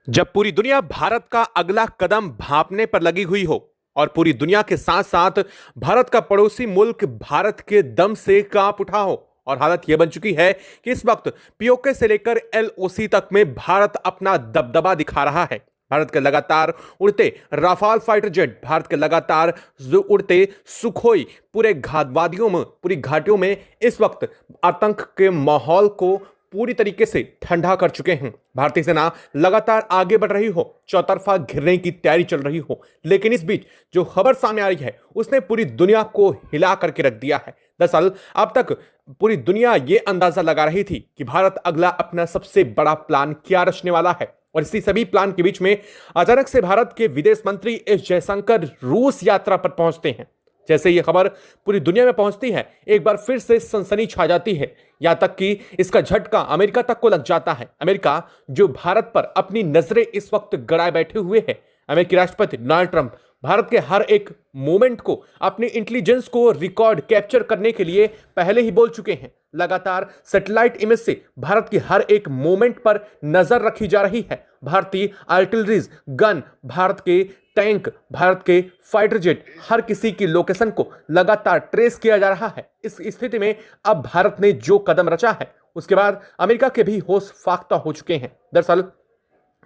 जब पूरी दुनिया भारत का अगला कदम भांपने पर लगी हुई हो और पूरी दुनिया के साथ साथ भारत का पड़ोसी मुल्क भारत के दम से कांप उठा हो और हालत यह बन चुकी है कि इस वक्त पीओके से लेकर एलओसी तक में भारत अपना दबदबा दिखा रहा है। भारत के लगातार उड़ते राफाल फाइटर जेट, भारत के लगातार उड़ते सुखोई पूरे घातवादियों में, पूरी घाटियों में इस वक्त आतंक के माहौल को पूरी तरीके से ठंडा कर चुके हैं। भारतीय सेना लगातार आगे बढ़ रही हो, चौतरफा घिरने की तैयारी चल रही हो, लेकिन इस बीच जो खबर सामने आ रही है उसने पूरी दुनिया को हिला करके रख दिया है। दरअसल अब तक पूरी दुनिया यह अंदाजा लगा रही थी कि भारत अगला अपना सबसे बड़ा प्लान क्या रचने वाला है, और इसी सभी प्लान के बीच में अचानक से भारत के विदेश मंत्री एस जयशंकर रूस यात्रा पर पहुंचते हैं। जैसे ये खबर पूरी दुनिया में पहुंचती है, एक बार फिर से सनसनी छा जाती है, यहां तक कि इसका झटका अमेरिका तक को लग जाता है। अमेरिका जो भारत पर अपनी नजरें इस वक्त गड़ाए बैठे हुए है। अमेरिकी राष्ट्रपति डोनाल्ड ट्रंप भारत के हर एक मूवमेंट को, अपनी इंटेलिजेंस को रिकॉर्ड कैप्चर करने के लिए पहले ही बोल चुके हैं। लगातार सैटेलाइट इमेज से भारत की हर एक मूवमेंट पर नजर रखी जा रही है। भारतीय आर्टिलरीज गन, भारत के टैंक, भारत के फाइटर जेट, हर किसी की लोकेशन को लगातार ट्रेस किया जा रहा है। इस स्थिति में अब भारत ने जो कदम रचा है उसके बाद अमेरिका के भी होश फाख्ता हो चुके हैं। दरअसल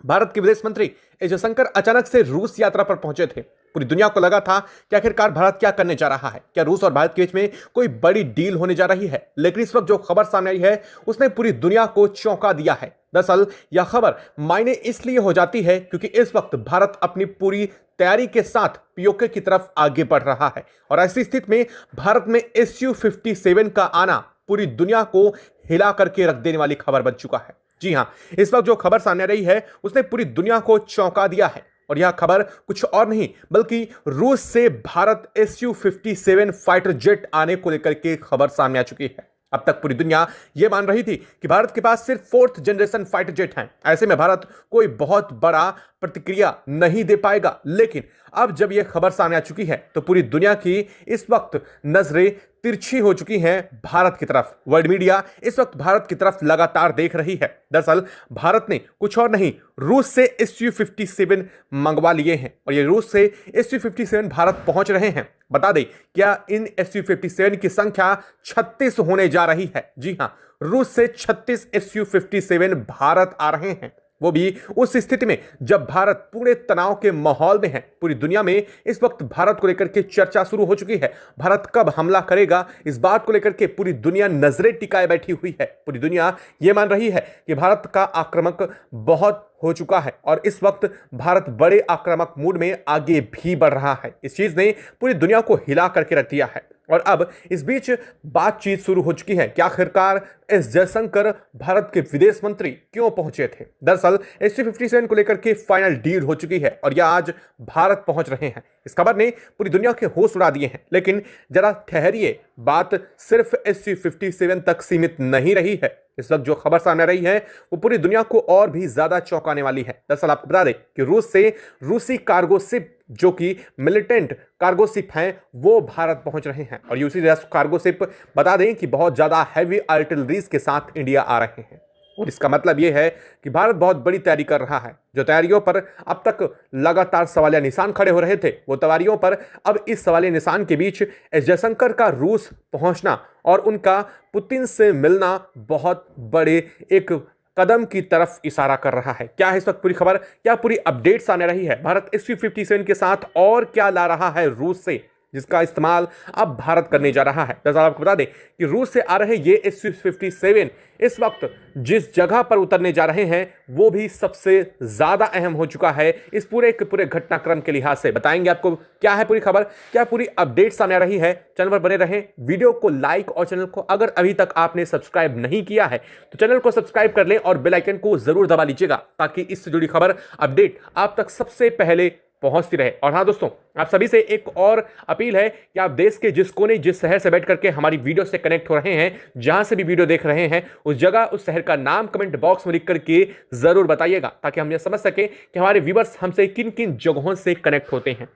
भारत के विदेश मंत्री एस जयशंकर अचानक से रूस यात्रा पर पहुंचे थे। पूरी दुनिया को लगा था कि आखिरकार भारत क्या करने जा रहा है, क्या रूस और भारत के बीच में कोई बड़ी डील होने जा रही है। लेकिन इस वक्त जो खबर सामने आई है उसने पूरी दुनिया को चौंका दिया है। दरअसल यह खबर मायने इसलिए हो जाती है क्योंकि इस वक्त भारत अपनी पूरी तैयारी के साथ पीओके की तरफ आगे बढ़ रहा है, और ऐसी स्थिति में भारत में SU-57 का आना पूरी दुनिया को हिला करके रख देने वाली खबर बन चुका है। जी हां, इस वक्त जो खबर सामने आ रही है उसने पूरी दुनिया को चौंका दिया है, और यह खबर कुछ और नहीं बल्कि रूस से भारत SU-57 फाइटर जेट आने को लेकर के खबर सामने आ चुकी है। अब तक पूरी दुनिया यह मान रही थी कि भारत के पास सिर्फ 4th जनरेशन फाइटर जेट हैं, ऐसे में भारत कोई बहुत बड़ा प्रतिक्रिया नहीं दे पाएगा। लेकिन अब जब यह खबर सामने आ चुकी है तो पूरी दुनिया की इस वक्त नजरें तिरछी हो चुकी हैं भारत की तरफ। वर्ल्ड मीडिया इस वक्त भारत की तरफ लगातार देख रही है। दरअसल भारत ने कुछ और नहीं, रूस से SU-57 मंगवा लिए हैं, और ये रूस से SU-57 भारत पहुंच रहे हैं। बता दें, क्या इन SU-57 की संख्या 36 होने जा रही है। जी हां, रूस से 36 SU-57 भारत आ रहे हैं, वो भी उस स्थिति में जब भारत पूरे तनाव के माहौल में है। पूरी दुनिया में इस वक्त भारत को लेकर के चर्चा शुरू हो चुकी है। भारत कब हमला करेगा, इस बात को लेकर के पूरी दुनिया नजरें टिकाए बैठी हुई है। पूरी दुनिया यह मान रही है कि भारत का आक्रामक बहुत हो चुका है, और इस वक्त भारत बड़े आक्रामक मूड में आगे भी बढ़ रहा है। इस चीज ने पूरी दुनिया को हिला करके रख दिया है, और अब इस बीच बातचीत शुरू हो चुकी है कि आखिरकार एस जयशंकर भारत के विदेश मंत्री क्यों पहुंचे थे। दरअसल SU-57 को लेकर के फाइनल डील हो चुकी है, और यह आज भारत पहुंच रहे हैं। इस खबर ने पूरी दुनिया के होश उड़ा दिए हैं। लेकिन जरा ठहरिए, बात सिर्फ SU-57 तक सीमित नहीं रही है। इस वक्त जो खबर सामने आ रही है वो पूरी दुनिया को और भी ज्यादा चौंकाने वाली है। दरअसल आपको बता दें कि रूस से रूसी कार्गो शिप, जो कि मिलिटेंट कार्गो शिप हैं, वो भारत पहुंच रहे हैं, और यूसी कार्गो शिप बता दें कि बहुत ज्यादा हैवी आर्टिलरीज के साथ इंडिया आ रहे हैं। और इसका मतलब यह है कि भारत बहुत बड़ी तैयारी कर रहा है। जो तैयारियों पर अब तक लगातार सवालिया निशान खड़े हो रहे थे, वो तैयारियों पर अब इस सवालिया निशान के बीच एस जयशंकर का रूस पहुंचना और उनका पुतिन से मिलना बहुत बड़े एक कदम की तरफ इशारा कर रहा है। क्या है इस वक्त पूरी खबर, क्या पूरी अपडेट सामने रही है, भारत SU-57 के साथ और क्या ला रहा है रूस से, जिसका इस्तेमाल अब भारत करने जा रहा है। दरअसल आपको बता दें कि रूस से आ रहे ये SU-57 इस वक्त जिस जगह पर उतरने जा रहे हैं वो भी सबसे ज्यादा अहम हो चुका है इस पूरे के पूरे घटनाक्रम के लिहाज से। बताएंगे आपको क्या है पूरी खबर, क्या पूरी अपडेट सामने आ रही है। चैनल पर बने रहें, वीडियो को लाइक, और चैनल को अगर अभी तक आपने सब्सक्राइब नहीं किया है तो चैनल को सब्सक्राइब कर लें और बेल आइकन को जरूर दबा लीजिएगा, ताकि इससे जुड़ी खबर अपडेट आप तक सबसे पहले पहुंचती रहे। और हाँ दोस्तों, आप सभी से एक और अपील है कि आप देश के जिस कोने, जिस शहर से बैठ करके हमारी वीडियो से कनेक्ट हो रहे हैं, जहां से भी वीडियो देख रहे हैं, उस जगह उस शहर का नाम कमेंट बॉक्स में लिख करके जरूर बताइएगा, ताकि हम यह समझ सके कि हमारे व्यूअर्स हमसे किन किन जगहों से कनेक्ट होते हैं।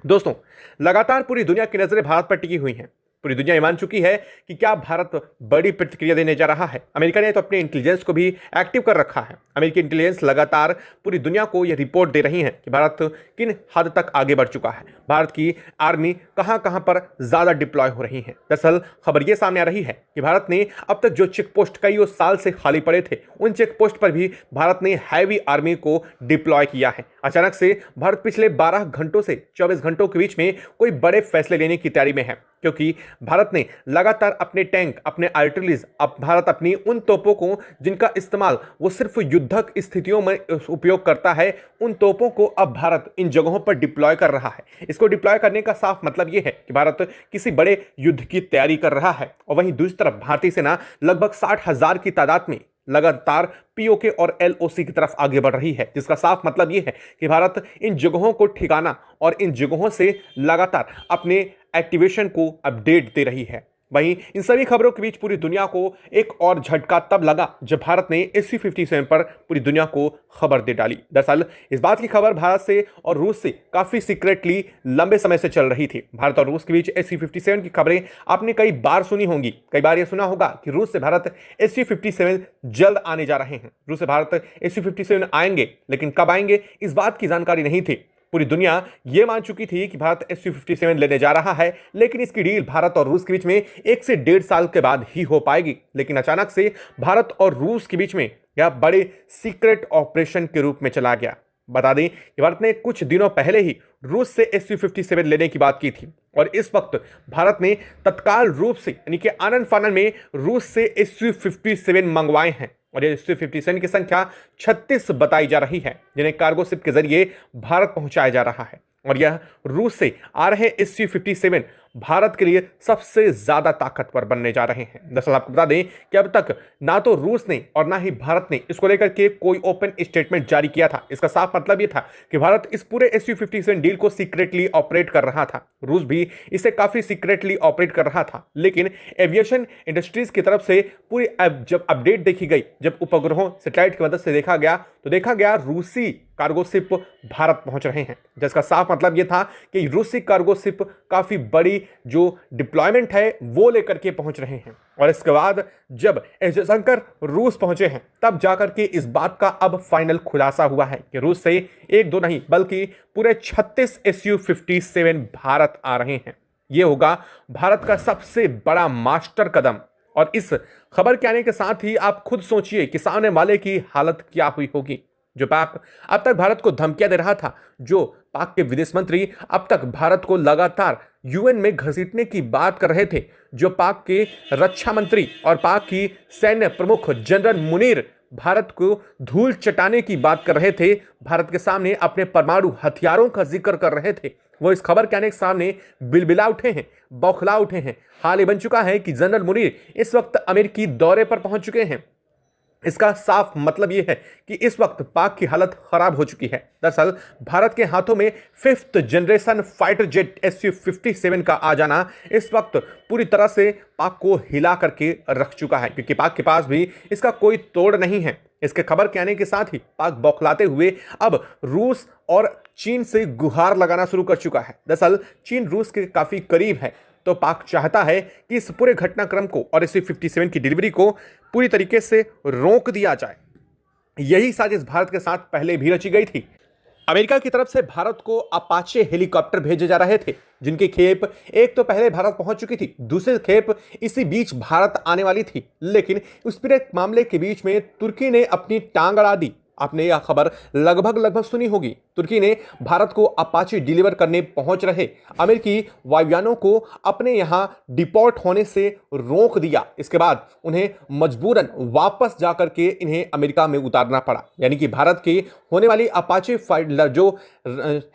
दोस्तों, लगातार पूरी दुनिया की नजरें भारत पर टिकी हुई हैं। पूरी दुनिया ये मान चुकी है कि क्या भारत बड़ी प्रतिक्रिया देने जा रहा है। अमेरिका ने तो अपने इंटेलिजेंस को भी एक्टिव कर रखा है। अमेरिकी इंटेलिजेंस लगातार पूरी दुनिया को यह रिपोर्ट दे रही है कि भारत किन हद तक आगे बढ़ चुका है, भारत की आर्मी कहां कहां पर ज्यादा डिप्लॉय हो रही है। दरअसल खबर यह सामने आ रही है कि भारत ने अब तक जो चेक पोस्ट कई साल से खाली पड़े थे, उन चेक पोस्ट पर भी भारत ने हैवी आर्मी को डिप्लॉय किया है। अचानक से भारत पिछले 12 घंटों से 24 घंटों के बीच में कोई बड़े फैसले लेने की तैयारी में है, क्योंकि भारत ने लगातार अपने टैंक, अपने आर्टिलरीज, अब भारत अपनी उन तोपों को जिनका इस्तेमाल वो सिर्फ युद्धक स्थितियों में उपयोग करता है, उन तोपों को अब भारत इन जगहों पर डिप्लॉय कर रहा है। इसको डिप्लॉय करने का साफ मतलब ये है कि भारत किसी बड़े युद्ध की तैयारी कर रहा है। और वहीं दूसरी तरफ भारतीय सेना लगभग 60,000 की तादाद में लगातार पीओके और एलओसी की तरफ आगे बढ़ रही है, जिसका साफ मतलब यह है कि भारत इन जगहों को ठिकाना और इन जगहों से लगातार अपने एक्टिवेशन को अपडेट दे रही है। वहीं इन सभी खबरों के बीच पूरी दुनिया को एक और झटका तब लगा जब भारत ने SU-57 पर पूरी दुनिया को खबर दे डाली। दरअसल इस बात की खबर भारत से और रूस से काफी सीक्रेटली लंबे समय से चल रही थी। भारत और रूस के बीच SU-57 की खबरें आपने कई बार सुनी होंगी। कई बार यह सुना होगा कि रूस से भारत SU-57 जल्द आने जा रहे हैं, रूस से भारत SU-57 आएंगे, लेकिन कब आएंगे इस बात की जानकारी नहीं थी। पूरी दुनिया यह मान चुकी थी कि भारत SU-57 लेने जा रहा है, लेकिन इसकी डील भारत और रूस के बीच में 1 से 1.5 साल के बाद ही हो पाएगी। लेकिन अचानक से भारत और रूस के बीच में यह बड़े सीक्रेट ऑपरेशन के रूप में चला गया। बता दें कि भारत ने कुछ दिनों पहले ही रूस से SU-57 लेने की बात की थी और इस वक्त भारत ने तत्काल रूप से यानी कि आनन फानन में रूस से SU-57 मंगवाए हैं और ये SU-57 की संख्या 36 बताई जा रही है, जिन्हें कार्गो शिप के जरिए भारत पहुंचाया जा रहा है। और यह रूस से आ रहे SU-57 भारत के लिए सबसे ज्यादा ताकतवर बनने जा रहे हैं। दरअसल आपको बता दें कि अब तक ना तो रूस ने और ना ही भारत ने इसको लेकर के कोई ओपन स्टेटमेंट जारी किया था। इसका साफ मतलब यह था कि भारत इस पूरे SU-57 डील को सीक्रेटली ऑपरेट कर रहा था, रूस भी इसे काफी सीक्रेटली ऑपरेट कर रहा था। लेकिन एविएशन इंडस्ट्रीज की तरफ से पूरी जब अपडेट देखी गई, जब उपग्रहों सैटेलाइट की मदद से देखा गया, तो देखा गया रूसी कार्गो शिप भारत पहुंच रहे हैं, जिसका साफ मतलब यह था कि रूसी कार्गो शिप काफी बड़ी जो डिप्लॉयमेंट है वो लेकर के पहुंच रहे हैं। और इसके बाद जब एस जयशंकर रूस पहुंचे हैं, तब जाकर के इस बात का अब फाइनल खुलासा हुआ है कि रूस से 1-2 नहीं बल्कि पूरे 36 SU-57 भारत आ रहे हैं। यह होगा भारत का सबसे बड़ा मास्टर कदम। और इस खबर के आने के साथ ही आप खुद सोचिए कि सामने वाले की हालत क्या हुई होगी। जो पाक अब तक भारत को धमकियां दे रहा था, जो पाक के विदेश मंत्री अब तक भारत को लगातार यूएन में घसीटने की बात कर रहे थे, जो पाक के रक्षा मंत्री और पाक की सैन्य प्रमुख जनरल मुनीर भारत को धूल चटाने की बात कर रहे थे, भारत के सामने अपने परमाणु हथियारों का जिक्र कर रहे थे, वो इस खबर के आने के सामने बिलबिला उठे हैं, बौखला उठे हैं। हाल ही बन चुका है कि जनरल मुनीर इस वक्त अमेरिकी दौरे पर पहुंच चुके हैं। इसका साफ मतलब यह है कि इस वक्त पाक की हालत खराब हो चुकी है। दरअसल भारत के हाथों में 5th generation fighter jet SU-57 का आ जाना इस वक्त पूरी तरह से पाक को हिला करके रख चुका है, क्योंकि पाक के पास भी इसका कोई तोड़ नहीं है। इसके खबर के आने के साथ ही पाक बौखलाते हुए अब रूस और चीन से गुहार लगाना शुरू कर चुका है। दरअसल चीन रूस के काफी करीब है, तो पाक चाहता है कि इस पूरे घटनाक्रम को और SU-57 की डिलीवरी को पूरी तरीके से रोक दिया जाए। यही साजिश भारत के साथ पहले भी रची गई थी। अमेरिका की तरफ से भारत को अपाचे हेलीकॉप्टर भेजे जा रहे थे, जिनकी खेप एक तो पहले भारत पहुंच चुकी थी, दूसरी खेप इसी बीच भारत आने वाली थी। लेकिन उस पूरे मामले के बीच में तुर्की ने अपनी टांग अड़ा दी। आपने यह खबर लगभग सुनी होगी। तुर्की ने भारत को अपाचे डिलीवर करने पहुंच रहे अमेरिकी वायुयानों को अपने यहां डिपोर्ट होने से रोक दिया। इसके बाद उन्हें मजबूरन वापस जाकर के इन्हें अमेरिका में उतारना पड़ा। यानी कि भारत के होने वाली अपाचे जो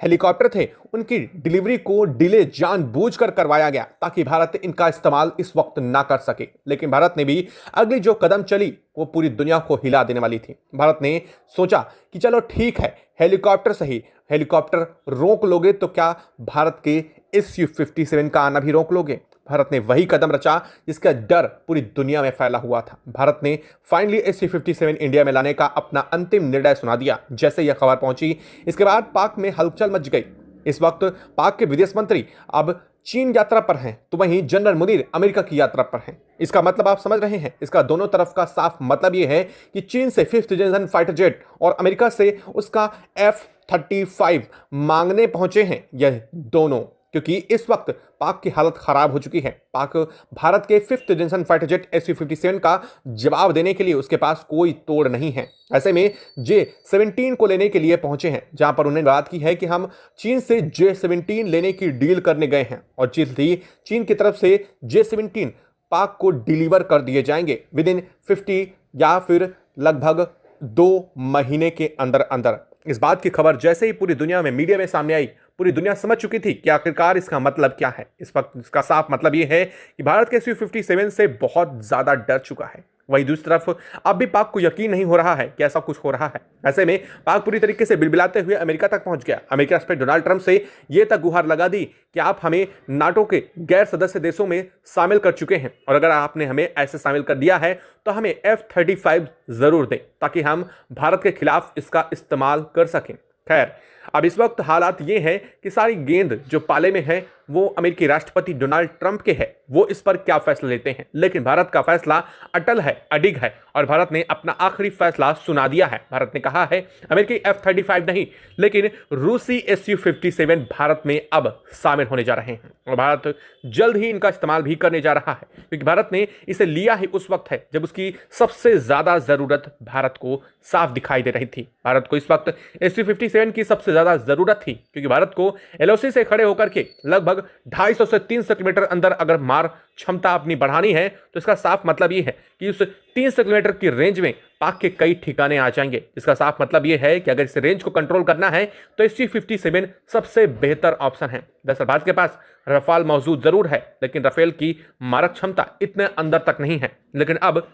हेलीकॉप्टर थे, उनकी डिलीवरी को डिले जानबूझकर करवाया गया ताकि भारत इनका इस्तेमाल इस वक्त ना कर सके। लेकिन भारत ने भी अगली जो कदम चली वो पूरी दुनिया को हिला देने वाली थी। भारत ने सोचा कि चलो ठीक है, हेलीकॉप्टर सही, हेलीकॉप्टर रोक लोगे तो क्या भारत के SU-57 का आना भी रोक लोगे? भारत ने वही कदम रचा जिसका डर पूरी दुनिया में फैला हुआ था। भारत ने फाइनली SU-57 इंडिया में लाने का अपना अंतिम निर्णय सुना दिया। जैसे यह खबर पहुंची, इसके बाद पाक में हलचल मच गई। इस वक्त पाक के विदेश मंत्री अब चीन यात्रा पर हैं तो वहीं जनरल मुनीर अमेरिका की यात्रा पर हैं। इसका मतलब आप समझ रहे हैं। इसका दोनों तरफ का साफ मतलब यह है कि चीन से 5th जनरेशन फाइटर जेट और अमेरिका से उसका F-35 मांगने पहुंचे हैं यह दोनों, क्योंकि इस वक्त पाक की हालत खराब हो चुकी है। पाक भारत के 5th generation fighter jet Su-57 का जवाब देने के लिए उसके पास कोई तोड़ नहीं है। ऐसे में J-17 को लेने के लिए पहुंचे हैं, जहां पर उन्होंने बात की है कि हम चीन से J-17 लेने की डील करने गए हैं और जल्द ही चीन की तरफ से J-17 पाक को डिलीवर कर दिए जाएंगे विद इन 50 या फिर लगभग 2 महीने के अंदर अंदर। इस बात की खबर जैसे ही पूरी दुनिया में मीडिया में सामने आई, पूरी दुनिया समझ चुकी थी कि आखिरकार इसका मतलब क्या है। इस वक्त इसका साफ मतलब यह है कि भारत के Su-57 से बहुत ज्यादा डर चुका है। वहीं दूसरी तरफ अब भी पाक को यकीन नहीं हो रहा है कि ऐसा कुछ हो रहा है। ऐसे में पाक पूरी तरीके से बिलबिलाते हुए अमेरिका तक पहुंच गया। अमेरिका प्रेसिडेंट डोनाल्ड ट्रंप से यह तक गुहार लगा दी कि आप हमें नाटो के गैर सदस्य देशों में शामिल कर चुके हैं और अगर आपने हमें ऐसे शामिल कर दिया है तो हमें F-35 जरूर दें ताकि हम भारत के खिलाफ इसका इस्तेमाल कर सकें। खैर, अब इस वक्त हालात ये हैं कि सारी गेंद जो पाले में है वो अमेरिकी राष्ट्रपति डोनाल्ड ट्रंप के है, वो इस पर क्या फैसला लेते हैं। लेकिन भारत का फैसला अटल है, अडिग है और भारत ने अपना आखिरी फैसला सुना दिया है। भारत ने कहा है अमेरिकी F-35 नहीं लेकिन रूसी Su-57 भारत में अब शामिल होने जा रहे हैं और भारत जल्द ही इनका इस्तेमाल भी करने जा रहा है, क्योंकि भारत ने इसे लिया ही उस वक्त है जब उसकी सबसे ज्यादा जरूरत भारत को साफ दिखाई दे रही थी। भारत को इस वक्त Su-57 की सबसे ज्यादा जरूरत थी, क्योंकि भारत को LOC से खड़े होकर के लगभग 250 से 300 किलोमीटर अंदर अगर मार क्षमता अपनी बढ़ानी है तो इसका साफ मतलब यह है कि उस 300 किलोमीटर की रेंज में पाक के कई ठिकाने आ जाएंगे। इसका साफ मतलब यह है कि अगर इस रेंज को कंट्रोल करना है तो Su-57 सबसे बेहतर ऑप्शन है। दरअसल भारत के पास रफाल मौजूद जरूर है लेकिन राफेल की मारक क्षमता इतने अंदर तक नहीं है। लेकिन अब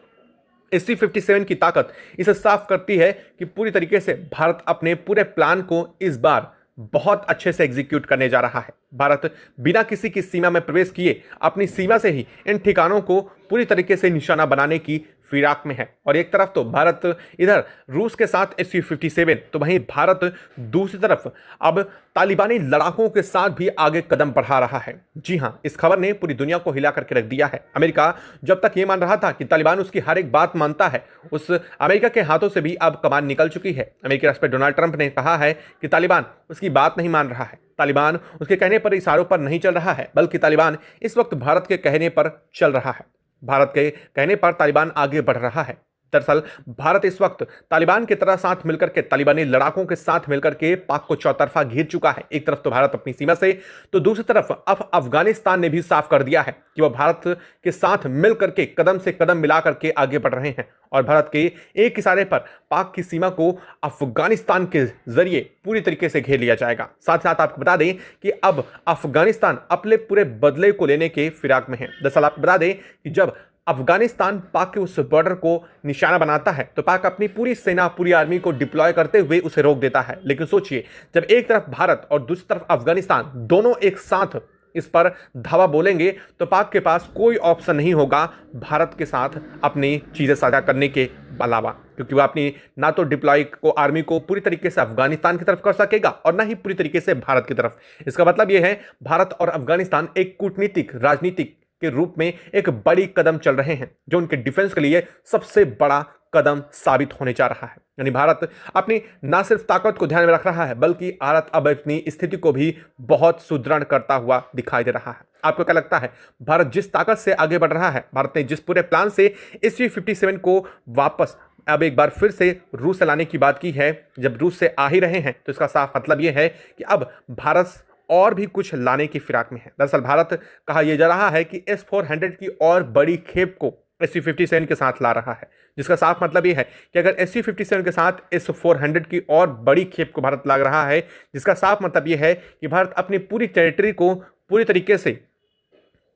Su-57 की ताकत इसे साफ करती है कि पूरी तरीके से भारत अपने पूरे प्लान को इस बार बहुत अच्छे से एग्जीक्यूट करने जा रहा है। भारत बिना किसी की सीमा में प्रवेश किए अपनी सीमा से ही इन ठिकानों को पूरी तरीके से निशाना बनाने की फिराक में है। और एक तरफ तो भारत इधर रूस के साथ Su-57 तो वहीं भारत दूसरी तरफ अब तालिबानी लड़ाकों के साथ भी आगे कदम बढ़ा रहा है। जी हां, इस खबर ने पूरी दुनिया को हिला करके रख दिया है। अमेरिका जब तक ये मान रहा था कि तालिबान उसकी हर एक बात मानता है, उस अमेरिका के हाथों से भी अब कमान निकल चुकी है। अमेरिकी राष्ट्रपति डोनाल्ड ट्रंप ने कहा है कि तालिबान उसकी बात नहीं मान रहा है, तालिबान उसके कहने पर, इशारों पर नहीं चल रहा है, बल्कि तालिबान इस वक्त भारत के कहने पर चल रहा है। भारत के कहने पर तालिबान आगे बढ़ रहा है। दरअसल भारत इस वक्त तालिबान की तरह साथ मिलकर के, तालिबानी लड़ाकों के साथ मिलकर के पाक को चौतरफा घेर चुका है। एक तरफ तो भारत अपनी सीमा से, तो दूसरी तरफ अब अफगानिस्तान ने भी साफ कर दिया है कि वह भारत के साथ मिलकर के कदम से कदम मिला करके आगे बढ़ रहे हैं और भारत के एक इशारे पर पाक की सीमा को अफगानिस्तान के जरिए पूरी तरीके से घेर लिया जाएगा। साथ साथ आपको बता दें कि अब अफगानिस्तान अपने पूरे बदले को लेने के फिराक में है। दरअसल आपको बता दें कि जब अफगानिस्तान पाक के उस बॉर्डर को निशाना बनाता है तो पाक अपनी पूरी सेना, पूरी आर्मी को डिप्लॉय करते हुए उसे रोक देता है। लेकिन सोचिए, जब एक तरफ भारत और दूसरी तरफ अफगानिस्तान दोनों एक साथ इस पर धावा बोलेंगे तो पाक के पास कोई ऑप्शन नहीं होगा भारत के साथ अपनी चीजें साझा करने के अलावा, क्योंकि वह अपनी ना तो डिप्लॉय को, आर्मी को पूरी तरीके से अफगानिस्तान की तरफ कर सकेगा और ना ही पूरी तरीके से भारत की तरफ। इसका मतलब यह है भारत और अफगानिस्तान एक कूटनीतिक, राजनीतिक के रूप में एक बड़ी कदम चल रहे हैं जो उनके डिफेंस के लिए सबसे बड़ा कदम साबित होने जा रहा है। यानी भारत अपनी ना सिर्फ ताकत को ध्यान में रख रहा है बल्कि भारत अब अपनी स्थिति को भी बहुत सुदृढ़ करता हुआ दिखाई दे रहा है। आपको क्या लगता है, भारत जिस ताकत से आगे बढ़ रहा है, भारत ने जिस पूरे प्लान से Su-57 को वापस अब एक बार फिर से रूस से लाने की बात की है, जब रूस से आ ही रहे हैं तो इसका साफ मतलब यह है कि अब भारत और भी कुछ लाने की फिराक में है। दरअसल भारत कहा यह जा रहा है कि S-400 की और बड़ी खेप को Su-57 के साथ ला रहा है, जिसका साफ मतलब यह है कि अगर Su-57 के साथ S-400 की और बड़ी खेप को भारत ला रहा है, जिसका साफ मतलब यह है कि भारत अपनी पूरी टेरिटरी को पूरी तरीके से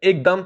एकदम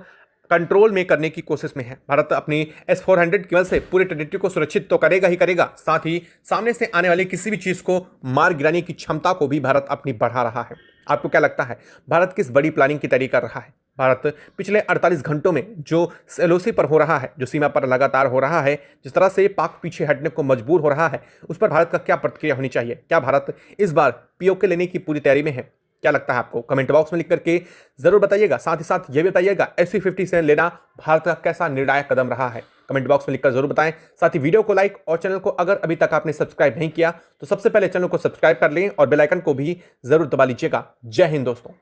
कंट्रोल में करने की कोशिश में है। भारत अपनी S-400 की वजह से पूरी टेरिटरी को सुरक्षित तो करेगा ही करेगा, साथ ही सामने से आने वाली किसी भी चीज को मार गिराने की क्षमता को भी भारत अपनी बढ़ा रहा है। आपको क्या लगता है, भारत किस बड़ी प्लानिंग की तैयारी कर रहा है? भारत पिछले 48 घंटों में जो LOC पर हो रहा है, जो सीमा पर लगातार हो रहा है, जिस तरह से पाक पीछे हटने को मजबूर हो रहा है, उस पर भारत का क्या प्रतिक्रिया होनी चाहिए? क्या भारत इस बार POK लेने की पूरी तैयारी में है? क्या लगता है आपको? कमेंट बॉक्स में लिख करके जरूर बताइएगा। साथ ही साथ ये भी बताइएगा SC-57 लेना भारत का कैसा निर्णायक कदम रहा है, कमेंट बॉक्स में लिखकर जरूर बताएं। साथ ही वीडियो को लाइक और चैनल को अगर अभी तक आपने सब्सक्राइब नहीं किया तो सबसे पहले चैनल को सब्सक्राइब कर लें और बेल आइकन को भी जरूर दबा लीजिएगा। जय हिंद दोस्तों।